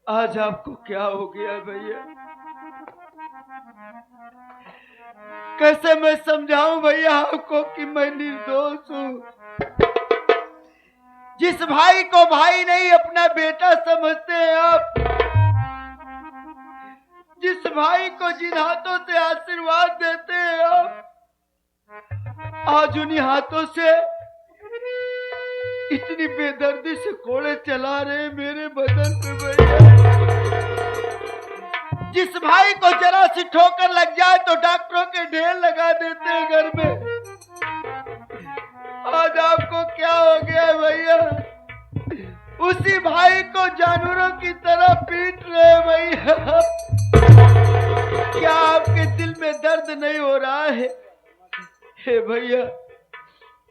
आज आपको क्या हो गया भैया? कैसे मैं समझाऊं भैया आपको कि मैं निर्दोष हूं। जिस भाई को भाई नहीं अपना बेटा समझते हैं आप, जिस भाई को जिन हाथों से आशीर्वाद देते हैं आप, आज उन्हीं हाथों से इतनी बेदर्दी से कोड़े चला रहे मेरे बदन पे भैया। जिस भाई को जरा सी ठोकर लग जाए तो डॉक्टरों के ढेर लगा देते हैं घर में, आज आपको क्या हो गया भैया? उसी भाई को जानवरों की तरह पीट रहे भैया। क्या आपके दिल में दर्द नहीं हो रहा है? हे भैया,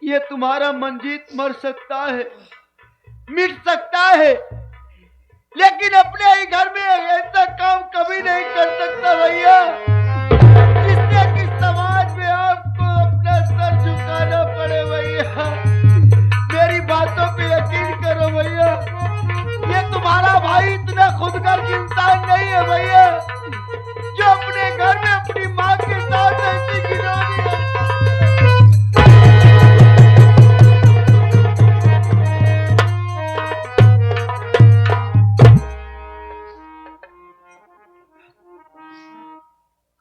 ये तुम्हारा मंजीत मर सकता है, मिट सकता है, लेकिन अपने ही घर में ऐसा काम कभी नहीं कर सकता भैया जिससे कि समाज में आपको अपना सर झुकाना पड़े भैया। मेरी बातों पे यकीन करो भैया, ये तुम्हारा भाई इतना खुदगर्ज इंसान नहीं है भैया जो अपने घर में अपनी माँ के साथ ऐसी गिरौनी है।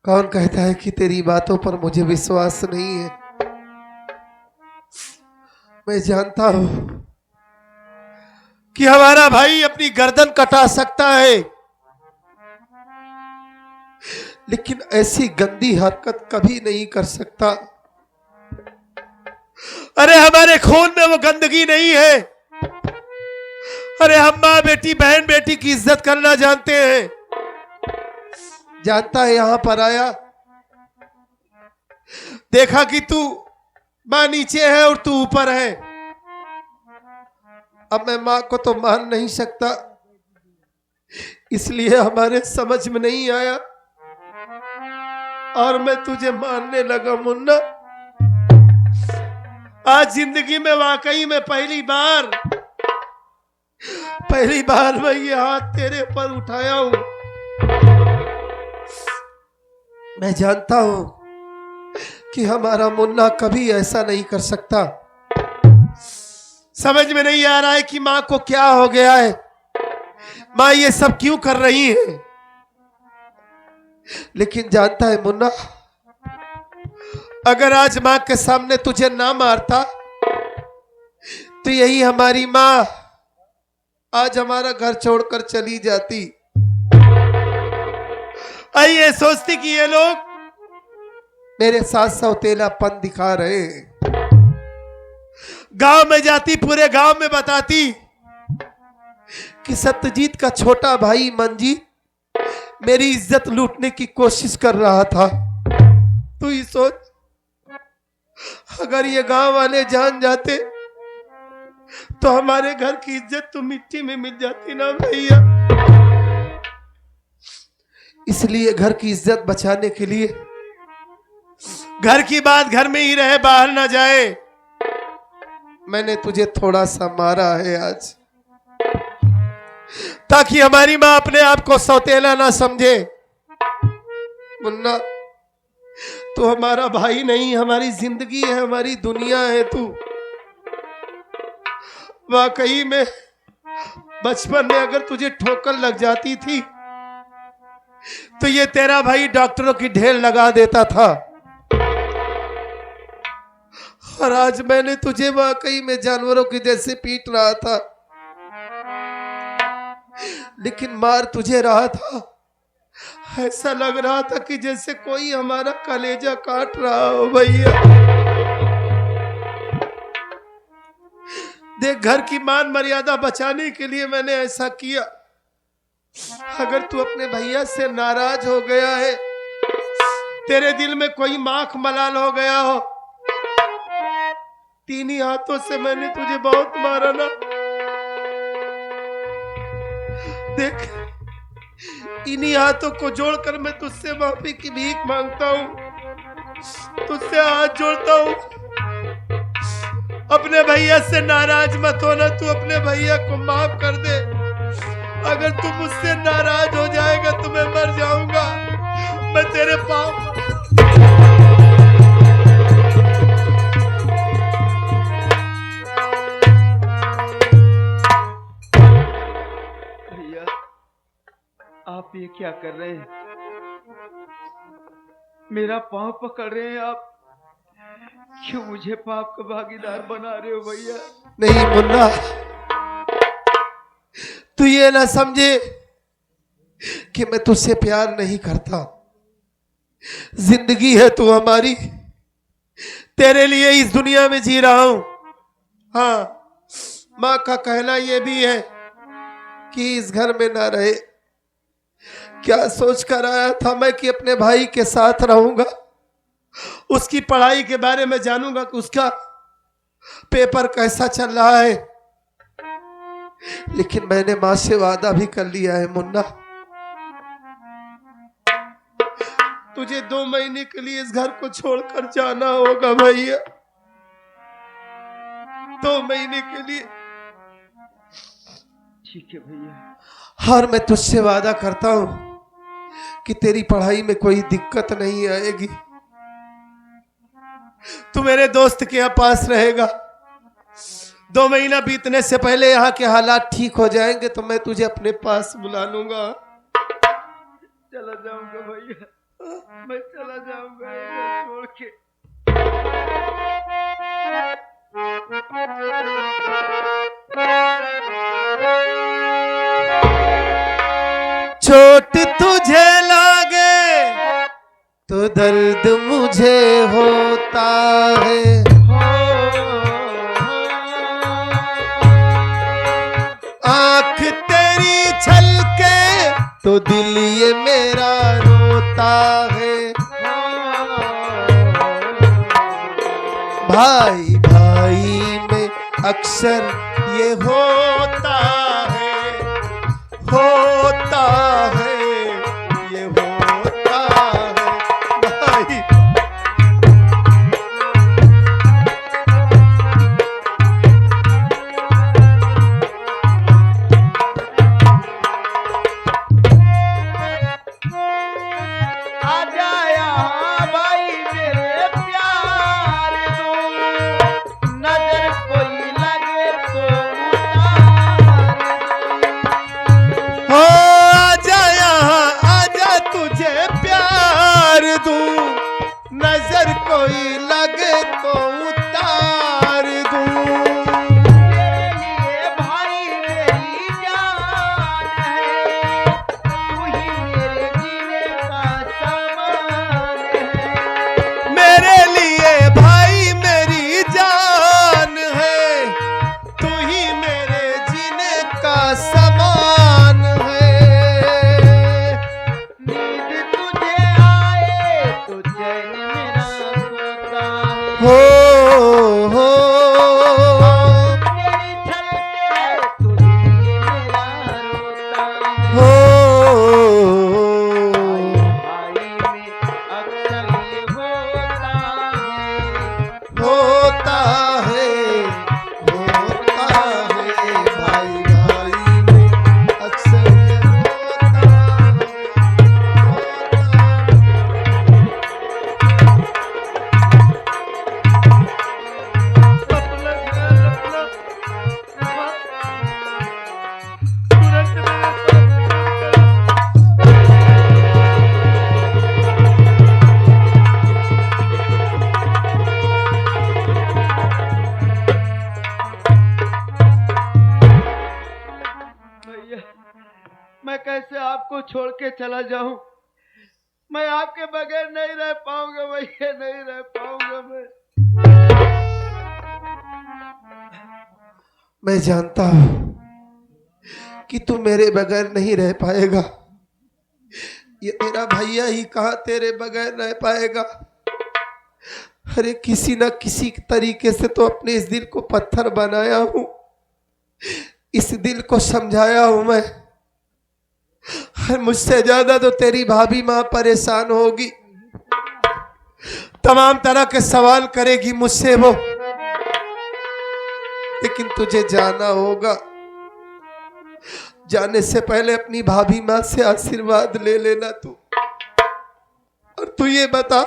कौन कहता है कि तेरी बातों पर मुझे विश्वास नहीं है? मैं जानता हूं कि हमारा भाई अपनी गर्दन कटा सकता है, लेकिन ऐसी गंदी हरकत कभी नहीं कर सकता। अरे हमारे खून में वो गंदगी नहीं है। अरे हम माँ बेटी बहन बेटी की इज्जत करना जानते हैं। जानता है यहां पर आया, देखा कि तू मां नीचे है और तू ऊपर है। अब मैं मां को तो मान नहीं सकता, इसलिए हमारे समझ में नहीं आया और मैं तुझे मानने लगा। मुन्ना, आज जिंदगी में वाकई में पहली बार मैं ये हाथ तेरे पर उठाया हूं। मैं जानता हूं कि हमारा मुन्ना कभी ऐसा नहीं कर सकता। समझ में नहीं आ रहा है कि मां को क्या हो गया है, मां ये सब क्यों कर रही है। लेकिन जानता है मुन्ना, अगर आज मां के सामने तुझे ना मारता तो यही हमारी मां आज हमारा घर छोड़कर चली जाती। ये सोचती कि ये लोग मेरे साथ सौतेलापन दिखा रहे हैं। गांव में जाती, पूरे गांव में बताती कि सत्यजीत का छोटा भाई मंजीत मेरी इज्जत लूटने की कोशिश कर रहा था। तू ही सोच, अगर ये गांव वाले जान जाते तो हमारे घर की इज्जत तो मिट्टी में मिल जाती ना भैया। इसलिए घर की इज्जत बचाने के लिए घर की बात घर में ही रहे, बाहर ना जाए, मैंने तुझे थोड़ा सा मारा है आज, ताकि हमारी मां अपने आप को सौतेला ना समझे। मुन्ना, तू हमारा भाई नहीं, हमारी जिंदगी है, हमारी दुनिया है। तू वाकई में बचपन में अगर तुझे ठोकर लग जाती थी तो ये तेरा भाई डॉक्टरों की ढेर लगा देता था, और आज मैंने तुझे वाकई में जानवरों की जैसे पीट रहा था, लेकिन मार तुझे रहा था। ऐसा लग रहा था कि जैसे कोई हमारा कलेजा काट रहा हो भैया। देख, घर की मान मर्यादा बचाने के लिए मैंने ऐसा किया। अगर तू अपने भैया से नाराज हो गया है, तेरे दिल में कोई माख मलाल हो गया हो, तीन ही हाथों से मैंने तुझे बहुत मारा ना। देख, इन्हीं हाथों को जोड़कर मैं तुझसे माफी की भीख मांगता हूं, तुझसे हाथ जोड़ता हूं। अपने भैया से नाराज मत होना, तू अपने भैया को माफ कर दे। अगर तू मुझसे नाराज हो जाएगा तो मैं मर जाऊंगा। मैं तेरे पाँव भैया आप ये क्या कर रहे हैं? मेरा पांव पकड़ रहे हैं आप। क्यों मुझे पाप का भागीदार बना रहे हो भैया? नहीं मुन्ना, तू ये ना समझे कि मैं तुझसे प्यार नहीं करता। जिंदगी है तू हमारी, तेरे लिए इस दुनिया में जी रहा हूं। हाँ, माँ का कहना यह भी है कि इस घर में ना रहे। क्या सोच कर आया था मैं कि अपने भाई के साथ रहूंगा, उसकी पढ़ाई के बारे में जानूंगा कि उसका पेपर कैसा चल रहा है। लेकिन मैंने मां से वादा भी कर लिया है मुन्ना, तुझे 2 महीने के लिए इस घर को छोड़कर जाना होगा भैया। 2 महीने के लिए। ठीक है भैया। और मैं तुझसे वादा करता हूं कि तेरी पढ़ाई में कोई दिक्कत नहीं आएगी। तू मेरे दोस्त के यहाँ पास रहेगा। 2 महीना बीतने से पहले यहाँ के हालात ठीक हो जाएंगे तो मैं तुझे अपने पास बुला लूंगा। चला जाऊंगा भैया, मैं चला जाऊंगा छोड़ के। चोट तुझे लागे तो दर्द मुझे होता है। आंख तेरी छलके तो दिल ये मेरा रोता है। भाई भाई में अक्सर ये होता है, होता है, ये होता है भाई। आजा यहाँ भाई मेरे प्यार दो, नजर कोई लगे तो हो आजा यहाँ, आजा तुझे प्यार दूं, नजर कोई लगे तो उतार दूं। मेरे लिए भाई मेरी जान है, तू ही मेरे जीने का सामान है। मेरे लिए भाई मेरी जान है, तू ही मेरे जीने का समान है। नींद तुझे आए तो चैन मेरा सोता है। हो हो मेरी छलके तो दिल मेरा रोता है। हो भाई में अक्सर ये होता है। होता है, होता है भाई भाई में अक्सर ये होता है, भैया मैं कैसे आपको छोड़ के चला जाऊं? मैं आपके बगैर नहीं रह पाऊंगा भैया, नहीं रह पाऊंगा मैं जानता हूं कि तू मेरे बगैर नहीं रह पाएगा। ये तेरा भैया ही कहाँ तेरे बगैर रह पाएगा। अरे किसी ना किसी तरीके से तो अपने इस दिल को पत्थर बनाया हूं, इस दिल को समझाया हूं मैं। मुझसे ज्यादा तो तेरी भाभी मां परेशान होगी, तमाम तरह के सवाल करेगी मुझसे वो। लेकिन तुझे जाना होगा, जाने से पहले अपनी भाभी माँ से आशीर्वाद ले लेना तू। और तू ये बता,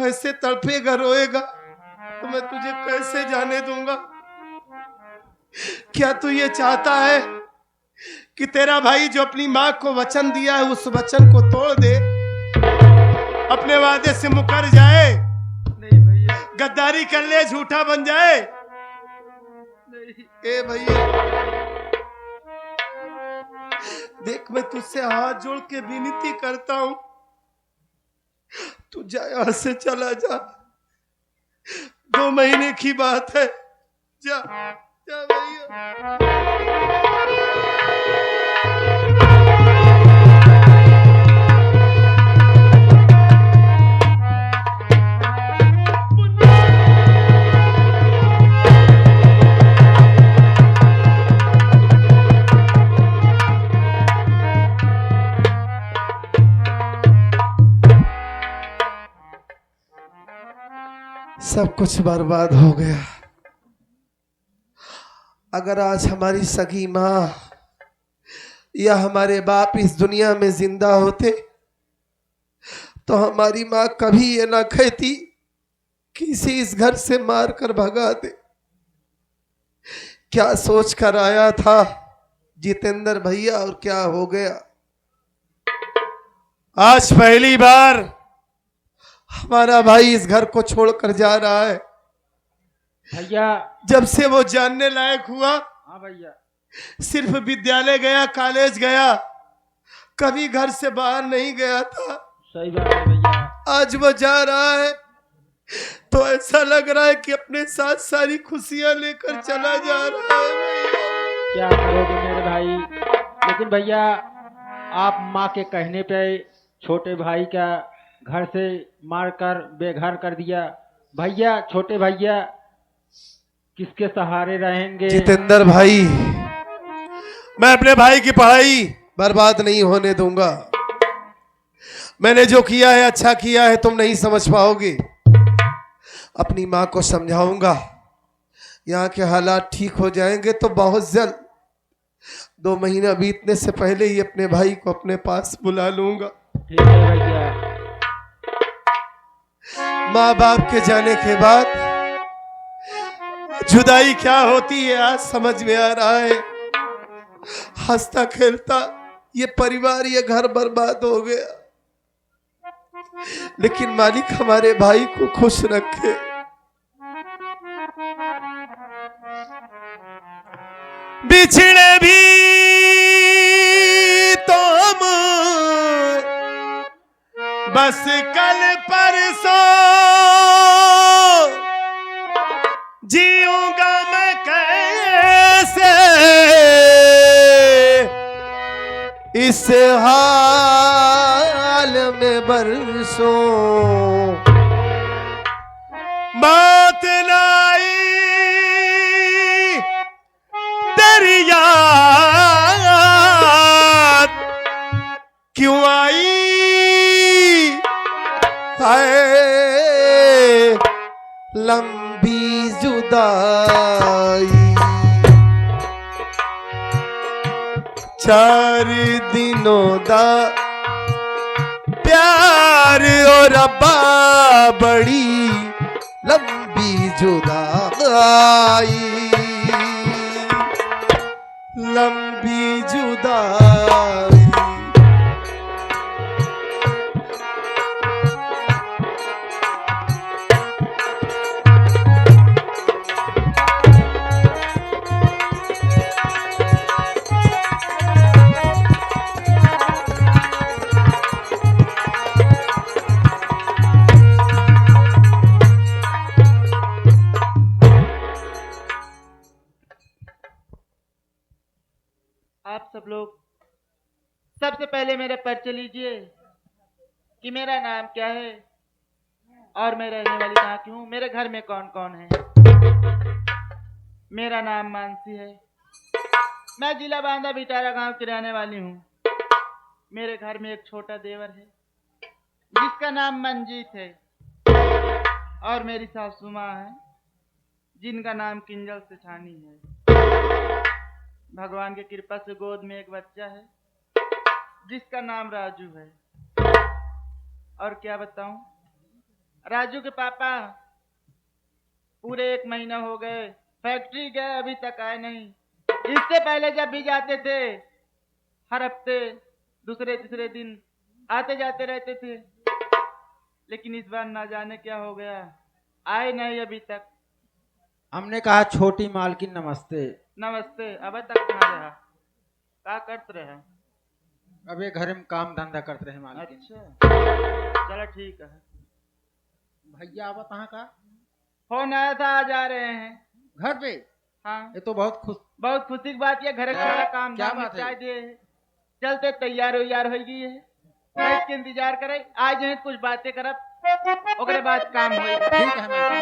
ऐसे तड़पेगा रोएगा तो मैं तुझे कैसे जाने दूंगा? क्या तू ये चाहता है कि तेरा भाई जो अपनी माँ को वचन दिया है उस वचन को तोड़ दे, अपने वादे से मुकर जाए, नहीं भैया, गद्दारी कर ले, झूठा बन जाए? नहीं। ए भैया देख, मैं तुझसे हाथ जोड़ के विनती करता हूं, तू जा, यहां से चला जा। 2 महीने की बात है, जा जा भैया। सब कुछ बर्बाद हो गया। अगर आज हमारी सगी माँ या हमारे बाप इस दुनिया में जिंदा होते तो हमारी माँ कभी ये ना कहती कि इसे इस घर से मार कर भगा दे। क्या सोच कर आया था जितेंद्र भैया और क्या हो गया। आज पहली बार हमारा भाई इस घर को छोड़कर जा रहा है। भैया, जब से वो जानने लायक हुआ, हाँ भैया, सिर्फ विद्यालय गया, कॉलेज गया, कभी घर से बाहर नहीं गया था। सही बात है भैया। आज वो जा रहा है तो ऐसा लग रहा है कि अपने साथ सारी खुशियां लेकर चला जा रहा है भैया। क्या करोगे मेरे भाई? लेकिन भैया, आप माँ के कहने पे छोटे भाई का घर से मारकर बेघर कर दिया। भैया, छोटे भैया किसके सहारे रहेंगे? जितेंद्र भाई, मैं अपने भाई की पढ़ाई बर्बाद नहीं होने दूंगा। मैंने जो किया है अच्छा किया है, तुम नहीं समझ पाओगे। अपनी माँ को समझाऊंगा, यहाँ के हालात ठीक हो जाएंगे तो बहुत जल्द, 2 महीना बीतने से पहले ही अपने भाई को अपने पास बुला लूंगा। ठीक है भैया। माँ बाप के जाने के बाद जुदाई क्या होती है आज समझ में आ रहा है। हंसता खेलता ये परिवार, ये घर बर्बाद हो गया, लेकिन मालिक हमारे भाई को खुश रखे। बिछड़े भी तो हम बस कल परसों, जीऊंगा मैं कैसे इस हाल में बरसों। बात लाई तेरी याद क्यों आई है लंबी जुदाई। 4 दिनों दा प्यार और रब्बा बड़ी लंबी जुदाई, लंबी जुदाई। आप सब लोग सबसे पहले मेरा परिचय लीजिए कि मेरा नाम क्या है और मैं रहने वाली कहाँ की हूँ, मेरे घर में कौन कौन है। मेरा नाम मानसी है, मैं जिला बांदा बिटारा गांव की रहने वाली हूँ। मेरे घर में एक छोटा देवर है जिसका नाम मंजीत है और मेरी सासू माँ है जिनका नाम किंजल से छानी है। भगवान की कृपा से गोद में एक बच्चा है जिसका नाम राजू है। और क्या बताऊं, राजू के पापा पूरे 1 महीना हो गए फैक्ट्री गए, अभी तक आए नहीं। इससे पहले जब भी जाते थे हर हफ्ते दूसरे तीसरे दिन आते जाते रहते थे, लेकिन इस बार ना जाने क्या हो गया, आए नहीं अभी तक। हमने कहा छोटी मालकिन नमस्ते। नमस्ते। अब तक कहाँ रहा, क्या करते रहे? अबे घर में काम धंधा करते रहे मालकिन। अच्छा चलो ठीक है। भैया अब कहाँ का फोन आया था, आ जा रहे हैं घर पे। हाँ, ये तो बहुत बहुत खुशी की बात है, घर का सारा काम क्या धाम बात है? निपटा दिए है। चलते तैयार हो गई है, बैठ के इंतजार करे, आज हैं कुछ बातें करब, ओकरे बाद काम होएगा। ठीक है मैं